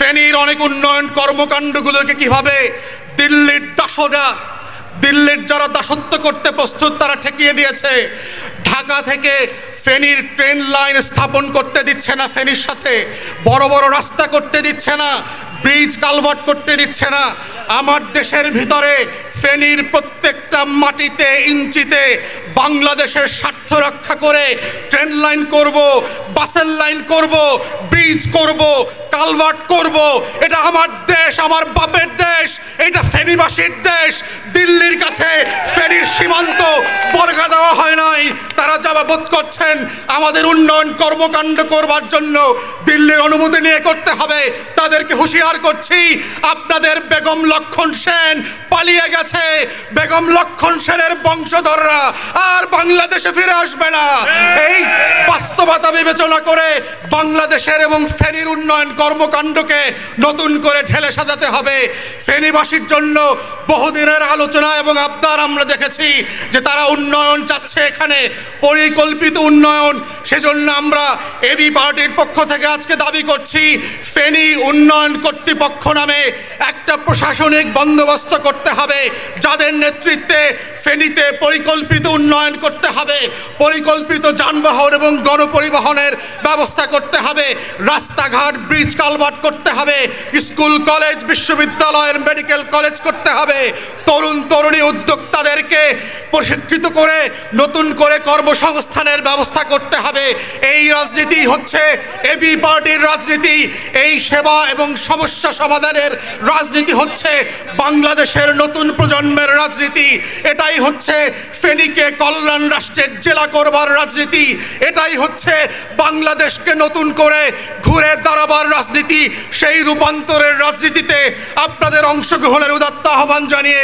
ফেনীর অনেক উন্নয়ন কর্মকাণ্ডগুলোকে কিভাবে দিল্লির দাসরা, দিল্লির যারা দাসত্ব করতে প্রস্তুত তারা ঠেকিয়ে দিয়েছে। ঢাকা থেকে ফেনীর ট্রেন লাইন স্থাপন করতে দিচ্ছে না, ফেনীর সাথে বড় বড় রাস্তা করতে দিচ্ছে না, ব্রিজ কালভার্ট করতে দিচ্ছে না। আমার দেশের ভিতরে ফেনীর প্রত্যেকটা মাটিতে ইঞ্চিতে বাংলাদেশের স্বার্থ রক্ষা করে ট্রেন লাইন করব, বাসের লাইন করব, ব্রিজ করব, কালভার্ট করব। এটা আমার দেশ, আমার বাপের দেশ, এটা ফেনীবাসীর দেশ। দিল্লির কাছে ফেনীর সীমান্ত বর্গা দেওয়া হয় নাই। তারা যারা বোধ করছেন আমাদের উন্নয়ন কর্মকাণ্ড করবার জন্য দিল্লির অনুমতি নিয়ে করতে হবে, তাদেরকে হুঁশিয়ার করছি, আপনাদের বেগম লক্ষণ সেন পালিয়ে গেছে। বেগম লক্ষণ সেনের বংশধররা আর বাংলাদেশে ফিরে আসবে না। এই বাস্তবতা বিবেচনা করে বাংলাদেশের এবং ফেনীর উন্নয়ন কর্মকাণ্ডকে নতুন করে ঢেলে সাজাতে হবে। ফেনীবাসীর জন্য বহুদিনের আলোচনা এবং আবদার আমরা দেখেছি যে তারা উন্নয়ন চাচ্ছে, এখানে পরিকল্পিত উন্নয়ন। সেজন্য আমরা এবি পার্টির পক্ষ থেকে আজকে দাবি করছি, ফেনী উন্নয়ন কর্তৃপক্ষ নামে একটা প্রশাসনিক বন্দোবস্ত করতে হবে, যাদের নেতৃত্বে ফেনীতে পরিকল্পিত উন্নয়ন করতে হবে, পরিকল্পিত যানবাহন এবং গণপরিবহনের ব্যবস্থা করতে হবে, রাস্তাঘাট ব্রিজ কালভার্ট করতে হবে, স্কুল কলেজ বিশ্ববিদ্যালয়ের মেডিকেল কলেজ করতে হবে, তরুণ তরুণী উদ্যোক্তাদেরকে প্রশিক্ষিত করে নতুন করে কর্মসংস্থানের ব্যবস্থা করতে হবে। এই রাজনীতি হচ্ছে এবি পার্টির রাজনীতি, এই সেবা এবং সমস্যা সমাধানের রাজনীতি হচ্ছে বাংলাদেশের নতুন প্রজন্মের রাজনীতি। এটাই হচ্ছে ফেনীকে কল্যাণ রাষ্ট্রের জেলা করবার রাজনীতি। এটাই হচ্ছে বাংলাদেশকে নতুন করে ঘুরে দাঁড়াবার রাজনীতি। সেই রূপান্তরের রাজনীতিতে আপনাদের অংশগ্রহণের উদাত্ত আহ্বান জানিয়ে